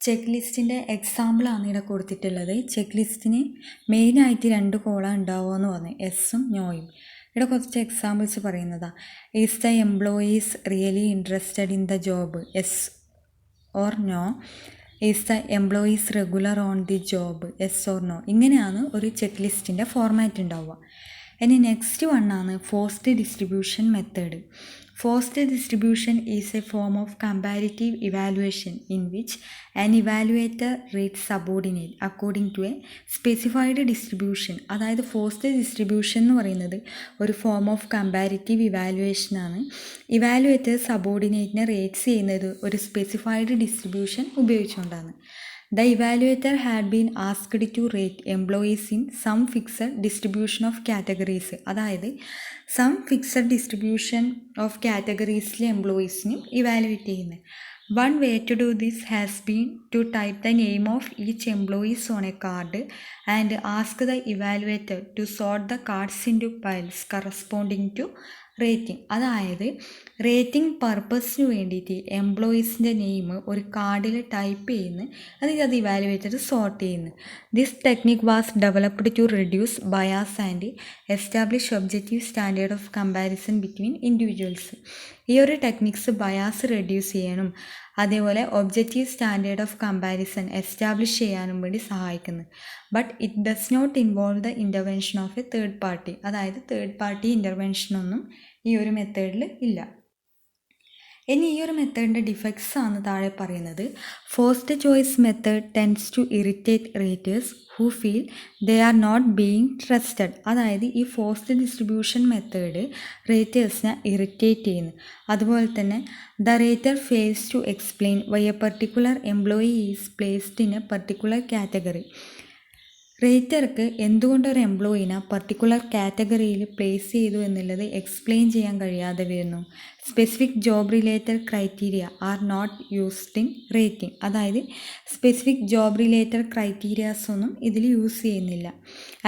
Check ലിസ്റ്റിൻ്റെ എക്സാമ്പിളാണ് ഇവിടെ കൊടുത്തിട്ടുള്ളത്. ചെക്ക് ലിസ്റ്റിന് മെയിനായിട്ട് 2 കോളം ഉണ്ടാവുമെന്ന് പറഞ്ഞു, എസ്സും നോയും. ഇവിടെ കുറച്ച് എക്സാമ്പിൾസ് പറയുന്നതാണ്. Is the employees really interested in the job, yes or no. Is the employees regular on the job, yes or no. ഇങ്ങനെയാണ് ഒരു ചെക്ക് ലിസ്റ്റിൻ്റെ ഫോർമാറ്റ് ഉണ്ടാവുക. ഇനി നെക്സ്റ്റ് വണ്ണാണ് forced distribution method. Forced distribution is a form of comparative evaluation in which an evaluator rates subordinate according to a specified distribution. അതായത് forced distribution എന്ന് പറയുന്നത് ഒരു ഫോം ഓഫ് കമ്പാരിറ്റീവ് ഇവാലുവേഷൻ ആണ്. Evaluator സബോർഡിനേറ്റിനെ rates ചെയ്യുന്നത് ഒരു specified distribution ഉപയോഗിച്ചുകൊണ്ടാണ്. The evaluator had been asked to rate employees in some fixed distribution of categories. അതായത് some fixed distribution of കാറ്റഗറീസിലെ എംപ്ലോയീസിനും ഇവാലുവേറ്റ് ചെയ്യുന്നത്. One way to do this has been to type the name of each employees on a card and ask the evaluator to sort the cards into piles corresponding to rating. അതായത് rating പർപ്പസിന് വേണ്ടിയിട്ട് എംപ്ലോയീസിൻ്റെ name ഒരു കാർഡിൽ type ചെയ്യുന്നു, അത് evaluator sort ചെയ്യുന്നു. This technique was developed to reduce bias and establish objective standard of comparison between individuals. ഈ ഒരു ടെക്നിക്സ് ബയാസ് റെഡ്യൂസ് ചെയ്യാനും അതേപോലെ objective standard of comparison establish ചെയ്യാനും വേണ്ടി സഹായിക്കുന്നു. But it does not involve the intervention of a third party. അതായത് third party ഇൻ്റർവെൻഷനൊന്നും ഈ ഒരു മെത്തേഡിൽ ഇല്ല. ഇനി ഈ ഒരു മെത്തേഡിൻ്റെ ഡിഫക്ട്സ് ആണ് താഴെ പറയുന്നത്. Forced choice method tends to irritate raters who feel they are not being trusted. അതായത് ഈ ഫോഴ്സ്ഡ് ഡിസ്ട്രിബ്യൂഷൻ മെത്തേഡ് റേറ്റേഴ്സിനെ ഇറിറ്റേറ്റ് ചെയ്യുന്നു. അതുപോലെ തന്നെ the rater fails to explain why a particular employee is placed in a particular category. റേറ്റർക്ക് എന്തുകൊണ്ട് ഒരു എംപ്ലോയിനെ particular കാറ്റഗറിയിൽ പ്ലേസ് ചെയ്തു എന്നുള്ളത് എക്സ്പ്ലെയിൻ ചെയ്യാൻ കഴിയാതെ വരുന്നു. Specific job related criteria are not used in rating. അതായത് സ്പെസിഫിക് ജോബ് റിലേറ്റഡ് ക്രൈറ്റീരിയാസ് ഒന്നും ഇതിൽ യൂസ് ചെയ്യുന്നില്ല.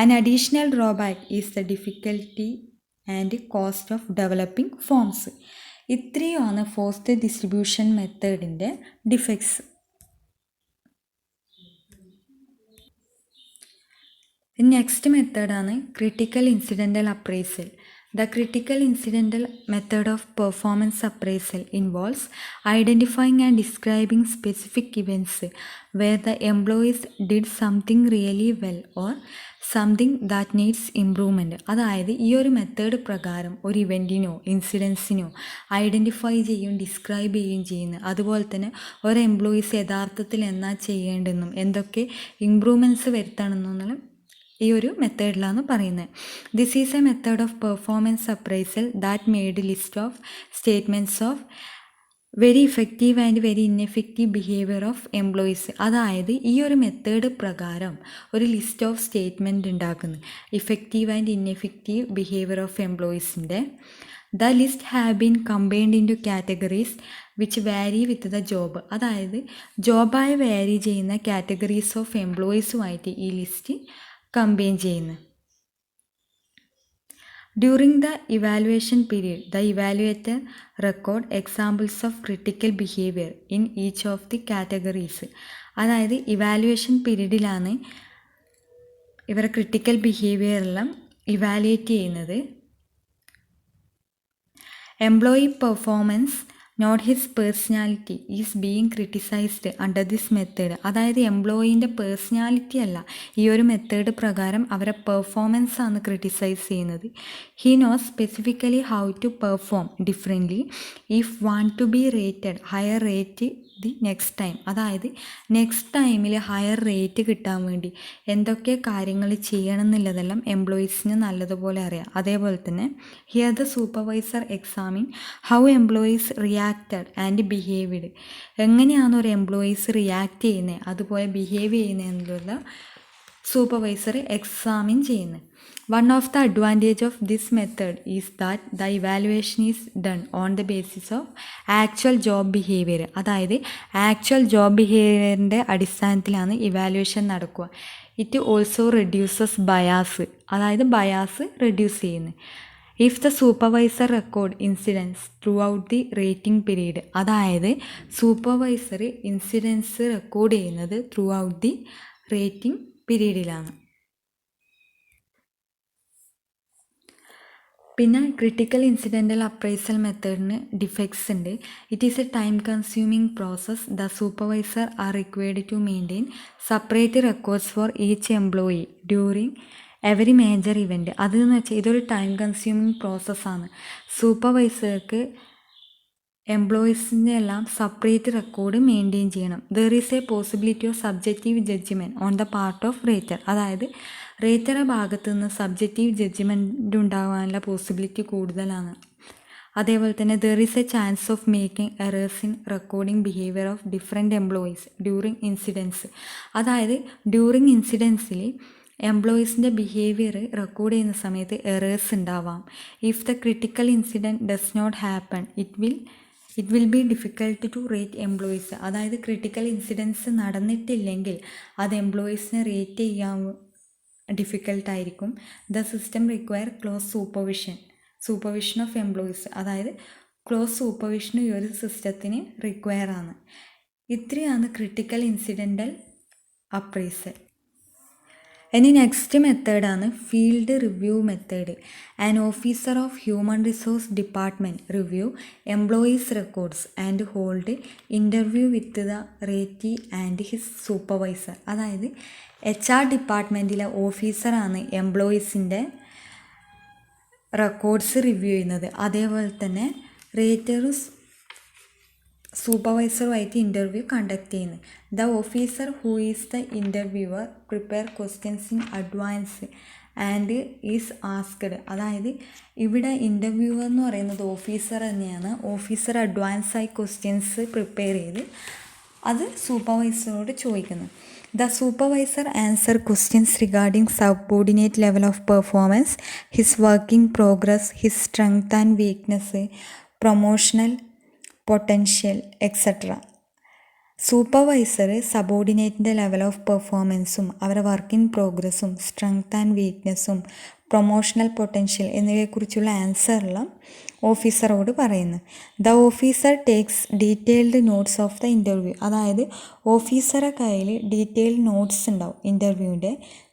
An additional drawback is the difficulty and cost of developing forms. ഇത്രയുമാണ് ഫോഴ്സ്ഡ് ഡിസ്ട്രിബ്യൂഷൻ മെത്തേഡിൻ്റെ ഡിഫക്ട്സ്. നെക്സ്റ്റ് മെത്തേഡാണ് critical incidental appraisal. The critical incidental method of performance appraisal involves identifying and describing specific events where the employees did something really well or something that needs improvement. അതായത് ഈ ഒരു method പ്രകാരം ഒരു ഇവൻറ്റിനോ ഇൻസിഡൻസിനോ identify ചെയ്യും describe ചെയ്യുകയും ചെയ്യുന്നു. അതുപോലെ തന്നെ ഒരു എംപ്ലോയീസ് യഥാർത്ഥത്തിൽ എന്നാ ചെയ്യേണ്ടെന്നും എന്തൊക്കെ ഇംപ്രൂവ്മെൻറ്റ്സ് വരുത്തണമെന്നുള്ള ഈ ഒരു മെത്തേഡിലാണ് പറയുന്നത്. This is a method of performance appraisal that made list of statements of very effective and very ineffective behaviour of employees. അതായത് ഈ ഒരു മെത്തേഡ് പ്രകാരം ഒരു ലിസ്റ്റ് ഓഫ് സ്റ്റേറ്റ്മെൻറ്റ് ഉണ്ടാക്കുന്നു, effective and ineffective behaviour of എംപ്ലോയീസിൻ്റെ. The list have been combined into categories which vary with the job. അതായത് ജോബായി വാരി ചെയ്യുന്ന കാറ്റഗറീസ് ഓഫ് എംപ്ലോയീസുമായിട്ട് ഈ ലിസ്റ്റ് കമ്പൈൻ ചെയ്യുന്നു. During the evaluation period the evaluator record examples of critical behaviour in each of the categories. അതായത് evaluation പീരീഡിലാണ് ഇവർ critical ബിഹേവിയറെല്ലാം ഇവാലുവേറ്റ് ചെയ്യുന്നത്. Employee performance not his personality is being criticised under this method. അതായത് എംപ്ലോയീൻ്റെ personality അല്ല, ഈ ഒരു മെത്തേഡ് പ്രകാരം അവരെ പെർഫോമൻസ് ആണ് ക്രിട്ടിസൈസ് ചെയ്യുന്നത്. He knows specifically how to perform differently if want to be rated higher rate the next time. അതായത് നെക്സ്റ്റ് ടൈമിൽ ഹയർ റേറ്റ് കിട്ടാൻ വേണ്ടി എന്തൊക്കെ കാര്യങ്ങൾ ചെയ്യണം എന്നുള്ളതെല്ലാം എംപ്ലോയീസിന് നല്ലതുപോലെ അറിയാം. അതേപോലെ തന്നെ here the supervisor examine how employees reacted and behaved. എങ്ങനെയാണ് ഒരു എംപ്ലോയീസ് റിയാക്ട് ചെയ്യുന്നത് അതുപോലെ ബിഹേവ് ചെയ്യുന്നത് എന്നുള്ള സൂപ്പർവൈസർ എക്സാമിൻ ചെയ്യുന്നത്. One of the advantage of this method is that the evaluation is done on the basis of actual job behavior. അതായത് actual job ബിഹേവിയറിൻ്റെ അടിസ്ഥാനത്തിലാണ് ഇവാലുവേഷൻ നടക്കുക. It also reduces bias. അതായത് ബയാസ് റെഡ്യൂസ് ചെയ്യുന്നു. If the supervisor record incidence throughout the rating period, അതായത് supervisor incidence record ചെയ്യുന്നത് throughout the rating പീരീഡിലാണ്. പിന്നെ ക്രിട്ടിക്കൽ ഇൻസിഡൻ്റൽ അപ്രൈസൽ മെത്തേഡിന് ഡിഫക്ട്സ് ഉണ്ട്. It is a time consuming process. The supervisor are required to maintain separate records for each employee during every major event. അതെന്ന് വെച്ചാൽ ഇതൊരു time consuming പ്രോസസ്സാണ്. സൂപ്പർവൈസർക്ക് എംപ്ലോയീസിൻ്റെ എല്ലാം സെപ്പറേറ്റ് റെക്കോർഡ് മെയിൻറ്റെയിൻ ചെയ്യണം. There is a possibility of subjective judgement on the part of rater, അതായത് റേറ്ററുടെ ഭാഗത്തു നിന്ന് സബ്ജക്റ്റീവ് ജഡ്ജ്മെൻറ്റ് ഉണ്ടാകാനുള്ള പോസിബിലിറ്റി കൂടുതലാണ്. അതേപോലെ തന്നെ there is a chance of making errors in recording behaviour of different employees during incidence. അതായത് ഡ്യൂറിങ് ഇൻസിഡൻസിൽ എംപ്ലോയീസിൻ്റെ ബിഹേവിയർ റെക്കോർഡ് ചെയ്യുന്ന സമയത്ത് എറേഴ്സ് ഉണ്ടാവാം. If the critical incident does not happen it will be difficult to rate employees. അതായത് critical incidence നടന്നിട്ടില്ലെങ്കിൽ അത് എംപ്ലോയീസിനെ റേറ്റ് ചെയ്യാൻ ഡിഫിക്കൽട്ടായിരിക്കും. The system require close supervision of employees, അതായത് ക്ലോസ് സൂപ്പർവിഷൻ ഈ ഒരു സിസ്റ്റത്തിന് റിക്വയർ ആണ്. ഇത്രയാണ് ക്രിട്ടിക്കൽ ഇൻസിഡൻ്റൽ അപ്രൈസൽ. ഇനി നെക്സ്റ്റ് മെത്തേഡാണ് field review method. An officer of human resource department review employees records and hold interview with the ratee and his supervisor. അതായത് HR ഡിപ്പാർട്ട്മെൻറ്റിലെ ഓഫീസറാണ് എംപ്ലോയീസിൻ്റെ റെക്കോർഡ്സ് റിവ്യൂ ചെയ്യുന്നത്. അതേപോലെ തന്നെ റേറ്ററും സൂപ്പർവൈസറുമായിട്ട് ഇൻ്റർവ്യൂ കണ്ടക്ട് ചെയ്യുന്നത്. The officer who is the interviewer prepare questions in advance and is asked. അതായത് ഇവിടെ ഇൻ്റർവ്യൂവർ എന്ന് പറയുന്നത് ഓഫീസർ തന്നെയാണ്. ഓഫീസർ അഡ്വാൻസായി ക്വസ്റ്റ്യൻസ് പ്രിപ്പയർ ചെയ്ത് അത് സൂപ്പർവൈസറോട് ചോദിക്കുന്നു. The supervisor answer questions regarding subordinate level of performance, his working progress, his strength and weakness, promotional potential etcetera. Supervisor സബോർഡിനേറ്റിൻ്റെ ലെവൽ ഓഫ് പെർഫോമൻസും അവരുടെ വർക്കിംഗ് പ്രോഗ്രസ്സും സ്ട്രെങ്ത് ആൻഡ് വീക്ക്നെസ്സും പ്രൊമോഷണൽ പൊട്ടൻഷ്യൽ എന്നിവയെക്കുറിച്ചുള്ള ആൻസറെല്ലാം ഓഫീസറോട് പറയുന്നു. The officer takes detailed notes of the interview. അതായത് ഓഫീസറെ കയ്യിൽ ഡീറ്റെയിൽഡ് നോട്ട്സ് ഉണ്ടാവും ഇൻ്റർവ്യൂവിൻ്റെ.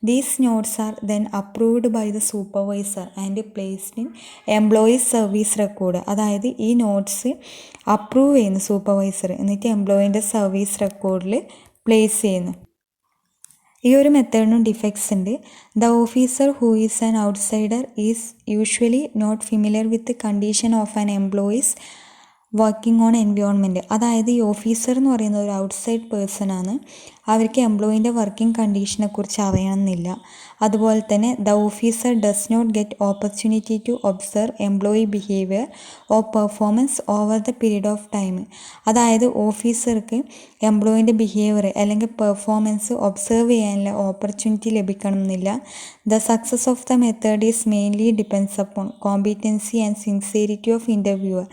These notes are then approved by the supervisor and placed in employees service record. അതായത് ഈ നോട്ട്സ് അപ്രൂവ് ചെയ്യുന്നു സൂപ്പർവൈസർ, എന്നിട്ട് എംപ്ലോയീൻ്റെ സർവീസ് റെക്കോർഡിൽ പ്ലേസ് ചെയ്യുന്നു. ഈ ഒരു മെത്തേഡിനും ഡിഫക്ട്സ് ഉണ്ട്. The officer who is an outsider is usually not familiar with condition of an employees working on environment. അതായത് ഈ ഓഫീസർ എന്ന് പറയുന്നത് ഒരു ഔട്ട്സൈഡ് പേഴ്സൺ ആണ്. അവർക്ക് എംപ്ലോയീൻ്റെ വർക്കിംഗ് കണ്ടീഷനെ കുറിച്ച് അറിയണമെന്നില്ല. അതുപോലെ തന്നെ the officer does not get opportunity to observe employee behaviour or performance over the period of time. അതായത് ഓഫീസർക്ക് എംപ്ലോയീൻ്റെ ബിഹേവിയർ അല്ലെങ്കിൽ പെർഫോമൻസ് ഒബ്സർവ് ചെയ്യാനുള്ള ഓപ്പർച്യൂണിറ്റി ലഭിക്കണമെന്നില്ല. The success of the method is mainly depends upon competency and sincerity of interviewer.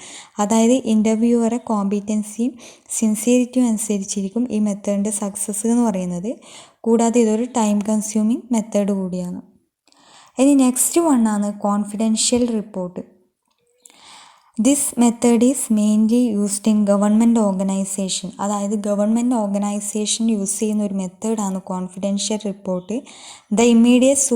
അതായത് ഇൻ്റർവ്യൂവറെ കോമ്പിറ്റൻസിയും സിൻസിയറിറ്റിയും അനുസരിച്ചിരിക്കും ഈ മെത്തേഡിൻ്റെ സക്സസ് എന്ന് പറയുന്നത്. കൂടാതെ ഇതൊരു ടൈം കൺസ്യൂമിങ് മെത്തേഡ് കൂടിയാണ്. ഇനി നെക്സ്റ്റ് വണ്ണാണ് confidential report. This method is mainly used in government organisation. അതായത് ഗവൺമെൻറ് ഓർഗനൈസേഷൻ യൂസ് ചെയ്യുന്ന ഒരു മെത്തേഡാണ് confidential report. The immediate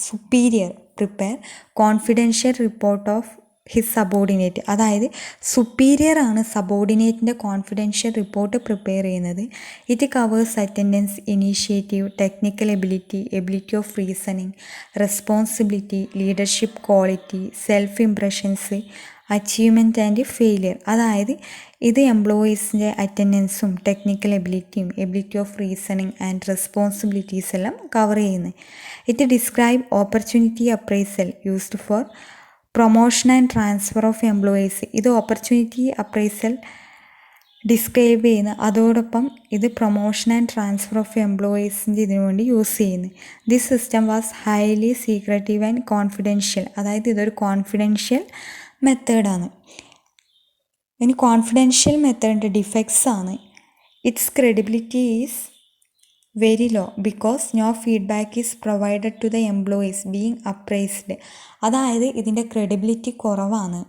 superior prepare confidential report of his subordinate. അതായത് സുപ്പീരിയർ ആണ് സബോർഡിനേറ്റിൻ്റെ കോൺഫിഡൻഷ്യൽ റിപ്പോർട്ട് പ്രിപ്പയർ ചെയ്യുന്നത്. It covers attendance, initiative, technical ability of reasoning, responsibility, leadership quality, self impressions, achievement and failure. അതായത് ഇത് എംപ്ലോയീസിൻ്റെ അറ്റൻഡൻസും technical ability of reasoning and responsibilities എല്ലാം cover ചെയ്യുന്നത്. It describe opportunity appraisal used for promotion and transfer of employees. ഇത് opportunity appraisal describe ചെയ്യുന്ന, അതോടൊപ്പം ഇത് പ്രൊമോഷൻ ആൻഡ് ട്രാൻസ്ഫർ ഓഫ് എംപ്ലോയീസിൻ്റെ ഇതിനു വേണ്ടി യൂസ് ചെയ്യുന്നത്. This system was highly secretive and confidential. അതായത് ഇതൊരു കോൺഫിഡൻഷ്യൽ മെത്തേഡാണ്. ഇനി കോൺഫിഡൻഷ്യൽ മെത്തേഡിൻ്റെ ഡിഫക്ട്സ് ആണ്. Its credibility is very low because no feedback is provided to the employees being appraised. അതായത് ഇതിൻ്റെ ക്രെഡിബിലിറ്റി കുറവാണ്,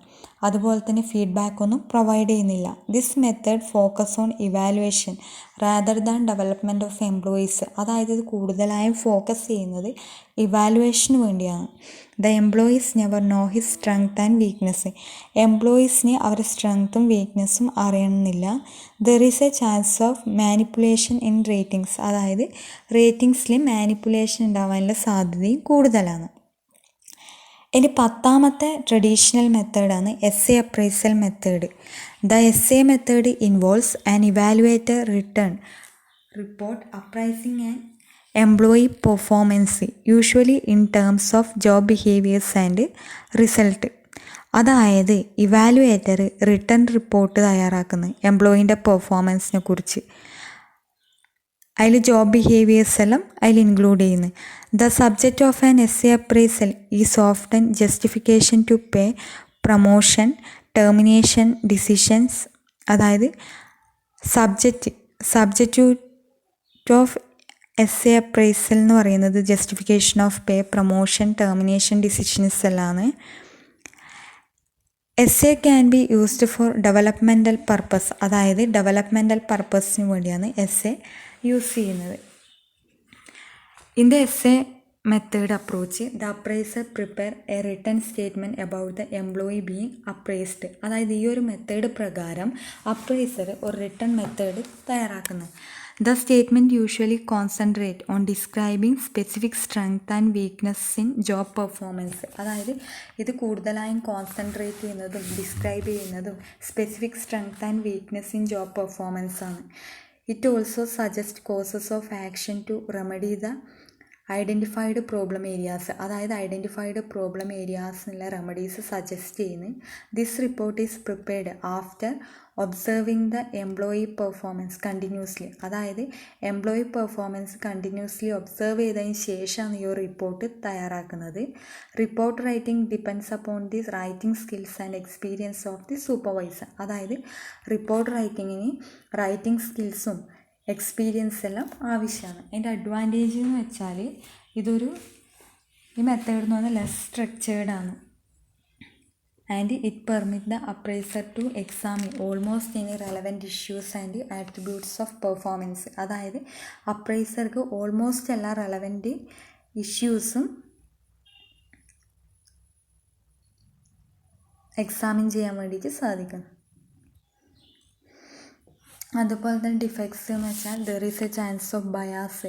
അതുപോലെ തന്നെ ഫീഡ്ബാക്ക് ഒന്നും പ്രൊവൈഡ് ചെയ്യുന്നില്ല. This method focus on evaluation rather than development of employees. അതായത് ഇത് കൂടുതലായും ഫോക്കസ് ചെയ്യുന്നത് ഇവാലുവേഷന് വേണ്ടിയാണ്. The employees never know his strength and weakness. എംപ്ലോയീസിന് അവരുടെ സ്ട്രെങ്ത്തും വീക്ക്നെസ്സും അറിയണമെന്നില്ല. There is a chance of manipulation in ratings. അതായത് റേറ്റിംഗ്സിൽ മാനിപ്പുലേഷൻ ഉണ്ടാവാനുള്ള സാധ്യതയും കൂടുതലാണ്. ഇനി 10ാമത്തെ ട്രഡീഷണൽ മെത്തേഡാണ് S A appraisal method. The S A method involves an evaluator written report appraising and employee performance usually in terms of job behaviours and result. അതായത് evaluator written report തയ്യാറാക്കുന്നത് എംപ്ലോയിൻ്റെ പെർഫോമൻസിനെ കുറിച്ച്. അതിൽ ജോബ് ബിഹേവിയേഴ്സ് എല്ലാം അതിൽ include ചെയ്യുന്നു. The subject of an S A appraisal is often justification to pay, promotion, termination decisions. അതായത് subject of S A appraisal എന്ന് പറയുന്നത് justification of pay, promotion, termination decisions എല്ലാമാണ്. S A can be used for developmental purpose. അതായത് developmental പർപ്പസിന് വേണ്ടിയാണ് S A use ചെയ്യുന്നത്. In the S A method approach the appraiser prepare a written statement about the employee being appraised. അതായത് ഈ ഒരു method പ്രകാരം appraiser ഒരു written method തയ്യാറാക്കുന്നത്. The statement usually concentrate on describing specific strength and weakness in job performance. അതായത് ഇത് കൂടുതലായും concentrate ചെയ്യുന്നതും ഡിസ്ക്രൈബ് ചെയ്യുന്നതും specific strength and weakness in job performance ആണ്. It also suggest courses of action to remedy the identified problem areas. അതായത് identified problem ഏരിയാസിനുള്ള remedies suggest ചെയ്യുന്നു. This report is prepared after observing the employee performance continuously. അതായത് employee performance continuously observe ചെയ്തതിന് ശേഷമാണ് ഈ ഒരു report തയ്യാറാക്കുന്നത്. Report writing depends upon the writing skills and experience of the supervisor. അതായത് report റൈറ്റിങ്ങിന് writing സ്കിൽസും experience എല്ലാം ആവശ്യമാണ്. അതിൻ്റെ അഡ്വാൻറ്റേജ് എന്ന് വെച്ചാൽ ഈ മെത്തേഡ് എന്ന് പറഞ്ഞാൽ ലെസ് സ്ട്രക്ചേർഡാണ്. And it permit the appraiser to examine almost any relevant issues and attributes of performance. അതായത് അപ്രൈസർക്ക് ഓൾമോസ്റ്റ് എല്ലാ റെലവൻറ്റ് ഇഷ്യൂസും എക്സാമിൻ ചെയ്യാൻ വേണ്ടിയിട്ട് സാധിക്കും. അതുപോലെ തന്നെ ഡിഫക്ട്സ് എന്ന് വെച്ചാൽ there is a chance of bias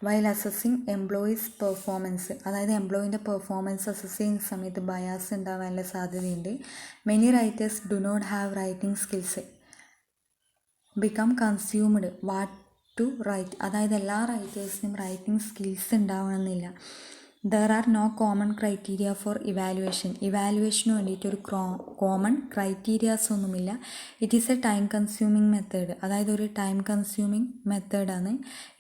while assessing employees performance. അതായത് എംപ്ലോയിൻ്റെ പെർഫോമൻസ് അസസ് ചെയ്യുന്ന സമയത്ത് ബയാസ് ഉണ്ടാവാനുള്ള സാധ്യതയുണ്ട്. Many writers do not have writing skills become consumed what to write. അതായത് എല്ലാ റൈറ്റേഴ്സിനും റൈറ്റിംഗ് സ്കിൽസ് ഉണ്ടാവണമെന്നില്ല. There are no common criteria for ഇവാലുവേഷന് വേണ്ടിയിട്ട് ഒരു കോമൺ ക്രൈറ്റീരിയാസ് ഒന്നുമില്ല. It is a time consuming method. അതായത് ഒരു ടൈം കൺസ്യൂമിങ് മെത്തേഡാണ്.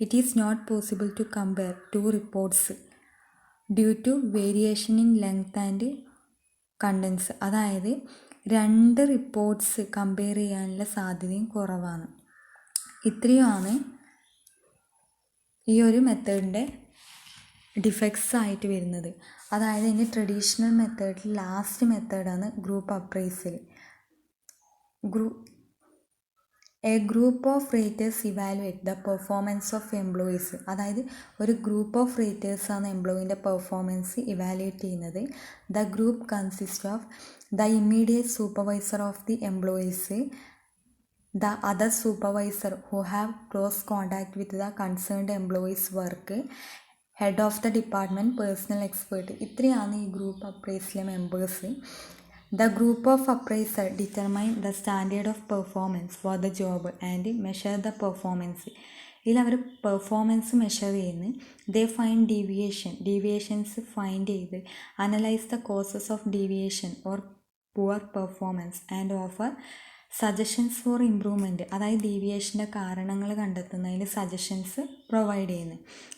It is not possible to compare two reports due to variation in length and contents. അതായത് 2 reports compare ചെയ്യാനുള്ള സാധ്യതയും കുറവാണ്. ഇത്രയുമാണ് ഈ ഒരു മെത്തേഡിൻ്റെ ഡിഫക്ട്സ് ആയിട്ട് വരുന്നത്. അതായത് ഇതിൻ്റെ ട്രഡീഷണൽ മെത്തേഡിൽ ലാസ്റ്റ് മെത്തേഡാണ് group appraisal. A group of raters evaluate the performance of employees. അതായത് ഒരു ഗ്രൂപ്പ് ഓഫ് റേറ്റേഴ്സാണ് എംപ്ലോയീൻ്റെ പെർഫോമൻസ് ഇവാലുവേറ്റ് ചെയ്യുന്നത്. The group consist of the immediate supervisor of the employees, the other supervisor who have close contact with the concerned employees work, head of the department, personal expert. ഇത്രയാണ് ഈ group അപ്രൈസിലെ members. The group of appraiser determine the standard of performance for the job and measure the performance. ഇതിൽ അവർ performance measure ചെയ്യുന്നു. They find deviations find ചെയ്ത് analyse the causes of deviation or poor performance and offer suggestions for improvement. അതായത് ഡീവിയേഷൻ്റെ കാരണങ്ങൾ കണ്ടെത്തുന്നതിൽ suggestions provide ചെയ്യുന്നു.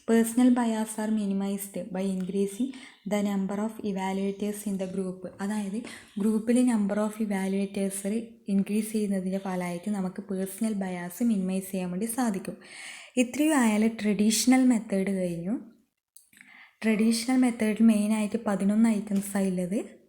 Personal bias are minimised by increasing the number of evaluators in the group. അതായത് ഗ്രൂപ്പിൽ number of evaluators increase ചെയ്യുന്നതിൻ്റെ ഫലമായിട്ട് നമുക്ക് പേഴ്സണൽ ബയാസ് മിനിമൈസ് ചെയ്യാൻ വേണ്ടി സാധിക്കും. ഇത്രയും ആയാൽ ട്രഡീഷണൽ മെത്തേഡ് കഴിഞ്ഞു. ട്രഡീഷണൽ മെത്തേഡിൽ മെയിനായിട്ട് 11 ഐറ്റംസാണ് ഉള്ളത്.